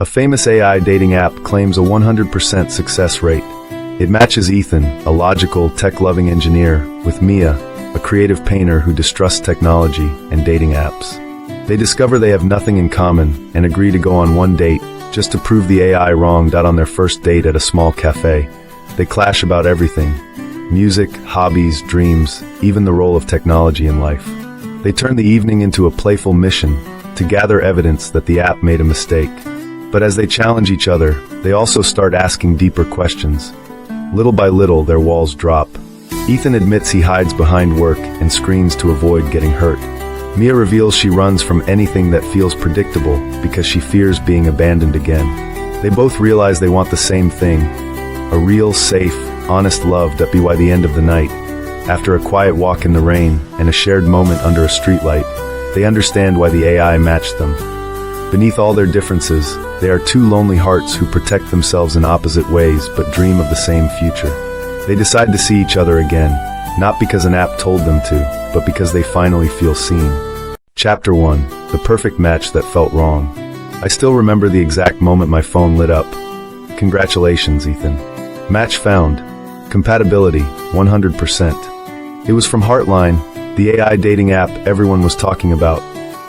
A famous AI dating app claims a 100% success rate. It matches Ethan, a logical, tech-loving engineer, with Mia, a creative painter who distrusts technology and dating apps. They discover they have nothing in common and agree to go on one date just to prove the AI wrong. On their first date at a small cafe, they clash about everything: music, hobbies, dreams, even the role of technology in life. They turn the evening into a playful mission to gather evidence that the app made a mistake. But as they challenge each other, they also start asking deeper questions. Little by little, their walls drop. Ethan admits he hides behind work and screens to avoid getting hurt. Mia reveals she runs from anything that feels predictable because she fears being abandoned again. They both realize they want the same thing: a real, safe, honest love. By the end of the night, after a quiet walk in the rain and a shared moment under a streetlight, they understand why the AI matched them. Beneath all their differences, they are two lonely hearts who protect themselves in opposite ways but dream of the same future. They decide to see each other again, not because an app told them to, but because they finally feel seen. Chapter 1. The perfect match that felt wrong. I still remember the exact moment my phone lit up. Congratulations, Ethan. Match found. Compatibility, 100%. It was from Heartline, the AI dating app everyone was talking about.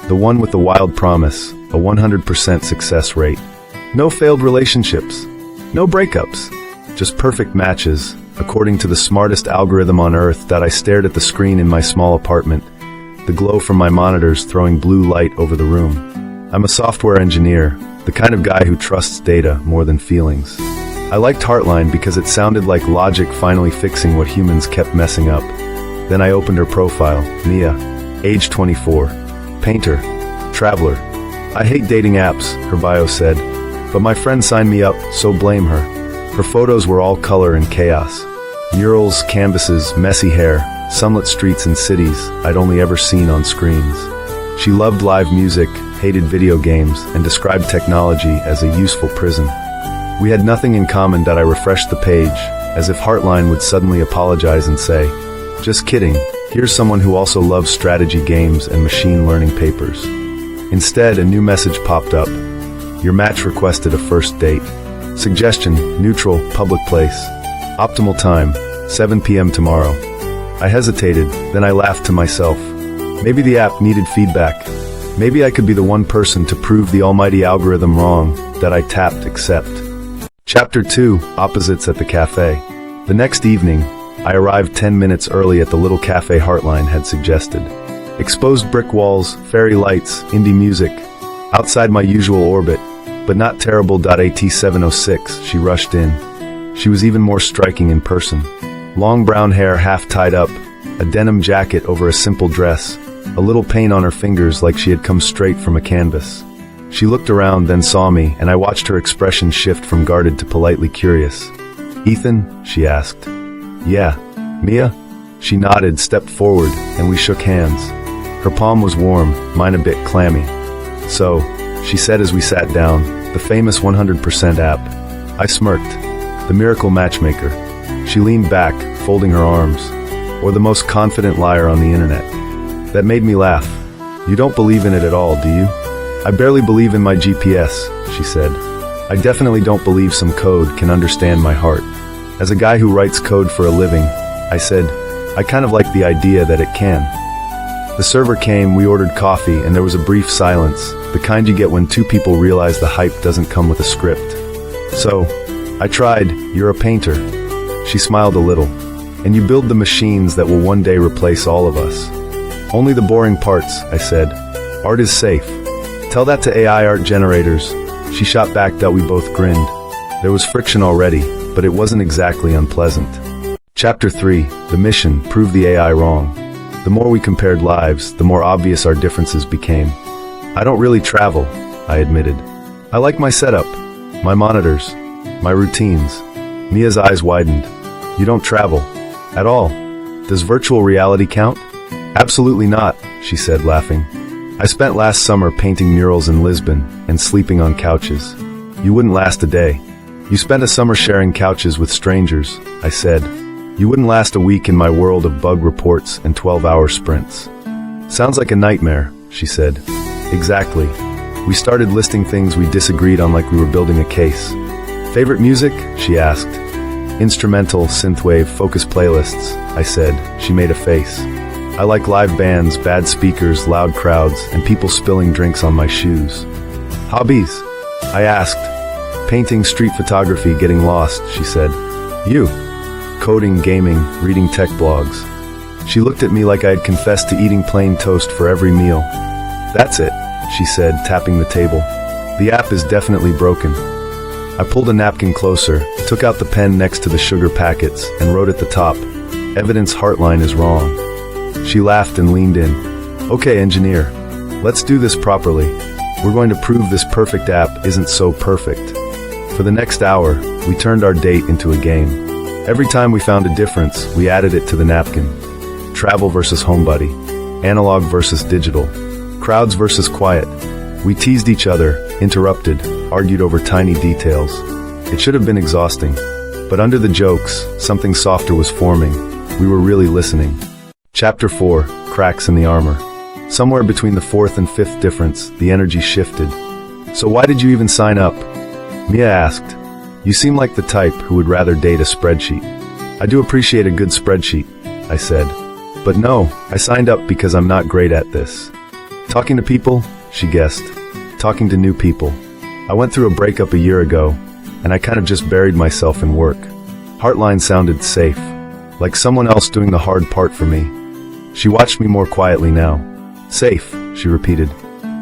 The one with the wild promise, a 100% success rate. No failed relationships. No breakups. Just perfect matches, according to the smartest algorithm on earth. I stared at the screen in my small apartment, the glow from my monitors throwing blue light over the room. I'm a software engineer, the kind of guy who trusts data more than feelings. I liked Heartline because it sounded like logic finally fixing what humans kept messing up. Then I opened her profile: Mia, age 24, painter, traveler. I hate dating apps, her bio said, but my friend signed me up, so blame her. Her photos were all color and chaos. Murals, canvases, messy hair, sunlit streets and cities I'd only ever seen on screens. She loved live music, hated video games, and described technology as a useful prison. We had nothing in common. I refreshed the page, as if Heartline would suddenly apologize and say, "Just kidding, here's someone who also loves strategy games and machine learning papers." Instead, a new message popped up. Your match requested a first date. Suggestion: neutral, public place. Optimal time: 7 p.m. tomorrow. I hesitated, then I laughed to myself. Maybe the app needed feedback. Maybe I could be the one person to prove the almighty algorithm wrong. I tapped accept. Chapter 2. Opposites at the cafe. The next evening, I arrived 10 minutes early at the little cafe Heartline had suggested. Exposed brick walls, fairy lights, indie music. Outside my usual orbit, but not terrible. At 7:06, she rushed in. She was even more striking in person. Long brown hair half tied up, a denim jacket over a simple dress, a little pain on her fingers like she had come straight from a canvas. She looked around, then saw me, and I watched her expression shift from guarded to politely curious. "Ethan?" she asked. "Yeah." "Mia?" She nodded, stepped forward, and we shook hands. Her palm was warm, mine a bit clammy. "So," she said as we sat down, "the famous 100% app." I smirked. "The miracle matchmaker." She leaned back, folding her arms. "Or the most confident liar on the internet." That made me laugh. "You don't believe in it at all, do you?" "I barely believe in my GPS," she said. "I definitely don't believe some code can understand my heart. As a guy who writes code for a living," I said, "I kind of like the idea that it can." The server came, we ordered coffee, and there was a brief silence, the kind you get when two people realize the hype doesn't come with a script. "So, I tried, you're a painter." She smiled a little. "And you build the machines that will one day replace all of us." "Only the boring parts," I said. "Art is safe. Tell that to AI art generators." She shot back. We both grinned. There was friction already, but it wasn't exactly unpleasant. Chapter 3. The mission: prove the AI wrong. The more we compared lives, the more obvious our differences became. "I don't really travel," I admitted. "I like my setup, my monitors, my routines." Mia's eyes widened. "You don't travel at all. Does virtual reality count?" "Absolutely not," she said, laughing. "I spent last summer painting murals in Lisbon and sleeping on couches." "You wouldn't last a day." "You spent a summer sharing couches with strangers," I said. "You wouldn't last a week in my world of bug reports and 12-hour sprints." "Sounds like a nightmare," she said. "Exactly. We started listing things we disagreed on like we were building a case. Favorite music? She asked. Instrumental, synthwave, focus playlists, I said. She made a face. I like live bands, bad speakers, loud crowds, and people spilling drinks on my shoes. Hobbies? I asked. Painting, street photography, getting lost, she said. You? Coding, gaming, reading tech blogs. She looked at me like I had confessed to eating plain toast for every meal. That's it, she said, tapping the table. The app is definitely broken. I pulled a napkin closer, took out the pen next to the sugar packets, and wrote at the top, "Evidence Heartline is wrong." She laughed and leaned in. "Okay, engineer. Let's do this properly. We're going to prove this perfect app isn't so perfect." For the next hour, we turned our date into a game. Every time we found a difference, we added it to the napkin. Travel versus homebody. Analog versus digital. Crowds versus quiet. We teased each other, interrupted, argued over tiny details. It should have been exhausting. But under the jokes, something softer was forming. We were really listening. Chapter 4, Cracks in the Armor. Somewhere between the fourth and fifth difference, the energy shifted. "So why did you even sign up?" Mia asked. "You seem like the type who would rather date a spreadsheet." "I do appreciate a good spreadsheet," I said. "But no, I signed up because I'm not great at this." "Talking to people?" she guessed. "Talking to new people. I went through a breakup a year ago, and I kind of just buried myself in work." Heartline sounded safe, like someone else doing the hard part for me. She watched me more quietly now. "Safe," she repeated.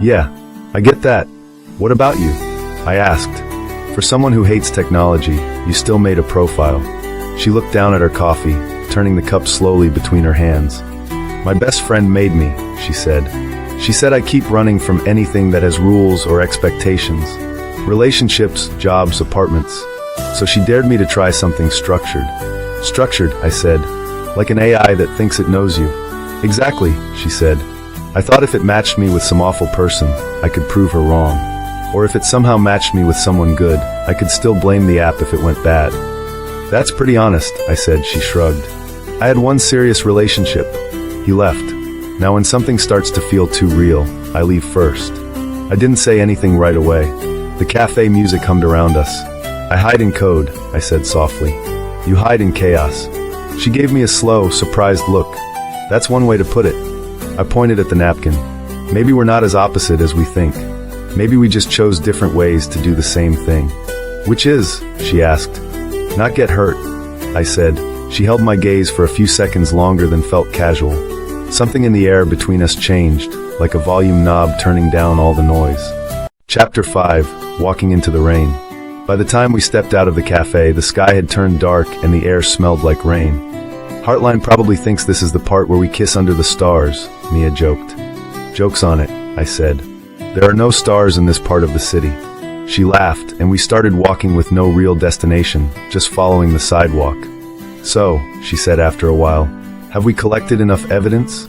"Yeah, I get that. What about you?" I asked. "For someone who hates technology, you still made a profile." She looked down at her coffee, turning the cup slowly between her hands. "My best friend made me," she said. "She said I keep running from anything that has rules or expectations. Relationships, jobs, apartments. So she dared me to try something structured." "Structured," I said. "Like an AI that thinks it knows you." "Exactly," she said. "I thought if it matched me with some awful person, I could prove her wrong. Or if it somehow matched me with someone good, I could still blame the app if it went bad." "That's pretty honest," I said. She shrugged. "I had one serious relationship. He left. Now when something starts to feel too real, I leave first." I didn't say anything right away. The cafe music hummed around us. "I hide in code," I said softly. "You hide in chaos." She gave me a slow, surprised look. "That's one way to put it." I pointed at the napkin. "Maybe we're not as opposite as we think. Maybe we just chose different ways to do the same thing." "Which is?" she asked. "Not get hurt," I said. She held my gaze for a few seconds longer than felt casual. Something in the air between us changed, like a volume knob turning down all the noise. Chapter 5, Walking into the Rain. By the time we stepped out of the cafe, the sky had turned dark and the air smelled like rain. "Heartline probably thinks this is the part where we kiss under the stars," Mia joked. "Joke's on it," I said. "There are no stars in this part of the city." She laughed, and we started walking with no real destination, just following the sidewalk. "So," she said after a while, "have we collected enough evidence?"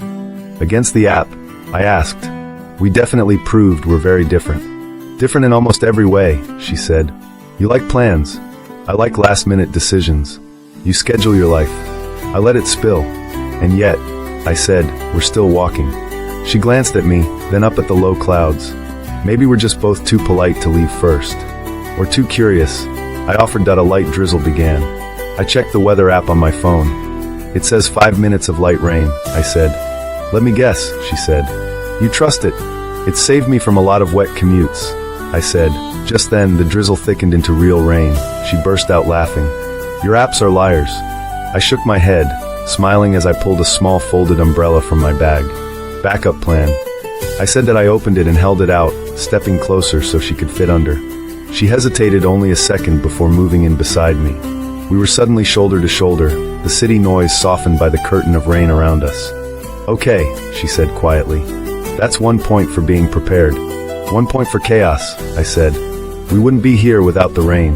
"Against the app?" I asked. "We definitely proved we're very different." "Different in almost every way," she said. "You like plans. I like last-minute decisions. You schedule your life. I let it spill. And yet," I said, "we're still walking." She glanced at me, then up at the low clouds. "Maybe we're just both too polite to leave first. Or too curious." I offered that a light drizzle began. I checked the weather app on my phone. "It says 5 minutes of light rain," I said. "Let me guess," she said. "You trust it. It saved me from a lot of wet commutes," I said. Just then, the drizzle thickened into real rain. She burst out laughing. "Your apps are liars." I shook my head, smiling as I pulled a small folded umbrella from my bag. "Backup plan." I said that I opened it and held it out, stepping closer so she could fit under. She hesitated only a second before moving in beside me. We were suddenly shoulder to shoulder, the city noise softened by the curtain of rain around us. "Okay," she said quietly. "That's 1 point for being prepared." "1 point for chaos," I said. "We wouldn't be here without the rain."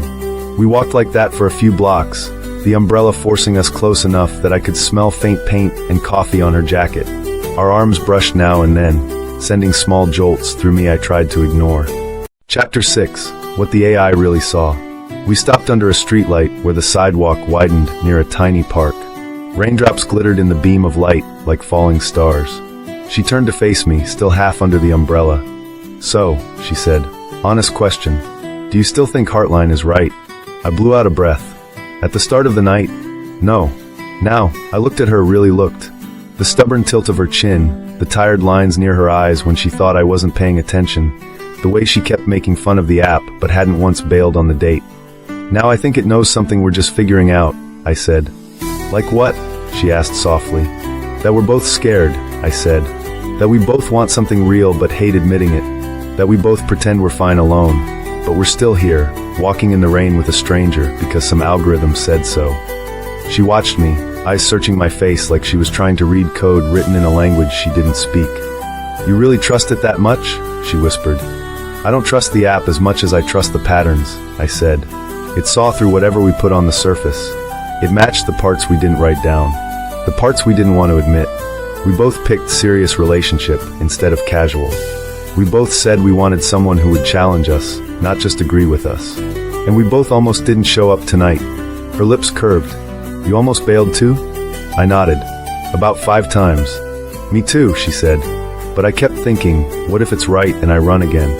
We walked like that for a few blocks, the umbrella forcing us close enough that I could smell faint paint and coffee on her jacket. Our arms brushed now and then, sending small jolts through me I tried to ignore. Chapter 6, What the AI Really Saw. We stopped under a streetlight where the sidewalk widened near a tiny park. Raindrops glittered in the beam of light like falling stars. She turned to face me, still half under the umbrella. So, she said, honest question. Do you still think Heartline is right? I blew out a breath. At the start of the night? No. Now, I looked at her, really looked. The stubborn tilt of her chin, the tired lines near her eyes when she thought I wasn't paying attention, the way she kept making fun of the app but hadn't once bailed on the date. Now I think it knows something we're just figuring out, I said. Like what? She asked softly. That we're both scared, I said. That we both want something real but hate admitting it. That we both pretend we're fine alone, but we're still here, walking in the rain with a stranger because some algorithm said so. She watched me, eyes searching my face like she was trying to read code written in a language she didn't speak. You really trust it that much? She whispered. I don't trust the app as much as I trust the patterns, I said. It saw through whatever we put on the surface. It matched the parts we didn't write down, the parts we didn't want to admit. We both picked serious relationship instead of casual. We both said we wanted someone who would challenge us, not just agree with us. And we both almost didn't show up tonight. Her lips curved. You almost bailed too? I nodded. About 5 times. Me too, she said. But I kept thinking, what if it's right and I run again?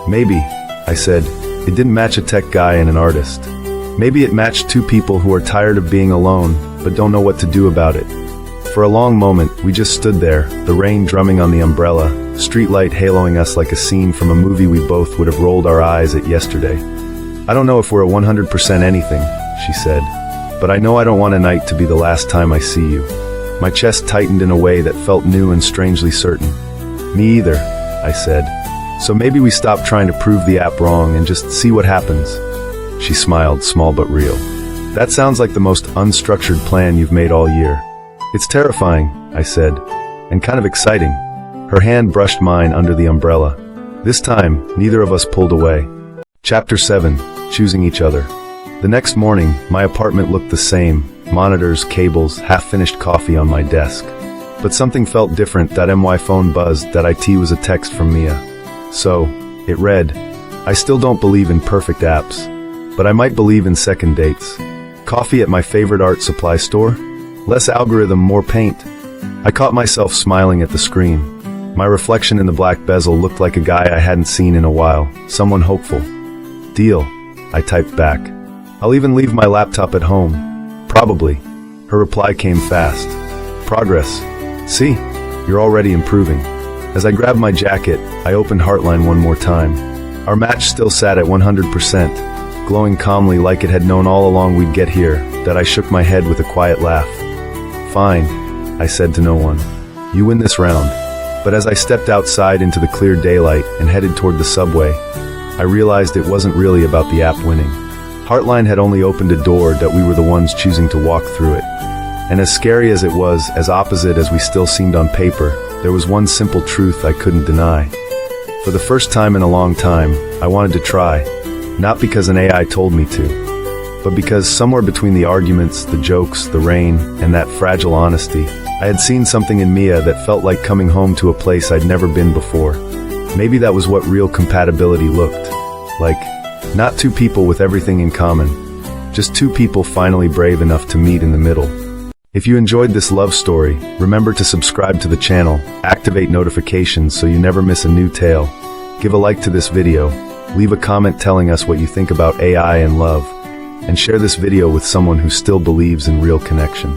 Maybe, I said. It didn't match a tech guy and an artist. Maybe it matched 2 people who are tired of being alone, but don't know what to do about it. For a long moment, we just stood there, the rain drumming on the umbrella, streetlight haloing us like a scene from a movie we both would have rolled our eyes at yesterday. I don't know if we're a 100% anything, she said, but I know I don't want a night to be the last time I see you. My chest tightened in a way that felt new and strangely certain. Me either, I said. So maybe we stop trying to prove the app wrong and just see what happens. She smiled, small but real. That sounds like the most unstructured plan you've made all year. It's terrifying, I said, and kind of exciting. Her hand brushed mine under the umbrella. This time, neither of us pulled away. Chapter 7, Choosing Each Other. The next morning, my apartment looked the same. Monitors, cables, half-finished coffee on my desk. But something felt different. My phone buzzed. IT was a text from Mia. So, it read, I still don't believe in perfect apps, but I might believe in second dates. Coffee at my favorite art supply store? Less algorithm, more paint. I caught myself smiling at the screen. My reflection in the black bezel looked like a guy I hadn't seen in a while, someone hopeful. Deal, I typed back. I'll even leave my laptop at home. Probably. Her reply came fast. Progress. See, you're already improving. As I grabbed my jacket, I opened Heartline one more time. Our match still sat at 100%, glowing calmly like it had known all along we'd get here, that I shook my head with a quiet laugh. Fine, I said to no one. You win this round. But as I stepped outside into the clear daylight and headed toward the subway, I realized it wasn't really about the app winning. Heartline had only opened a door that we were the ones choosing to walk through it. And as scary as it was, as opposite as we still seemed on paper, there was one simple truth I couldn't deny. For the first time in a long time, I wanted to try, not because an AI told me to, but because somewhere between the arguments, the jokes, the rain, and that fragile honesty, I had seen something in Mia that felt like coming home to a place I'd never been before. Maybe that was what real compatibility looked like. Not 2 people with everything in common, just 2 people finally brave enough to meet in the middle. If you enjoyed this love story, remember to subscribe to the channel, activate notifications so you never miss a new tale. Give a like to this video, leave a comment telling us what you think about AI and love, and share this video with someone who still believes in real connection.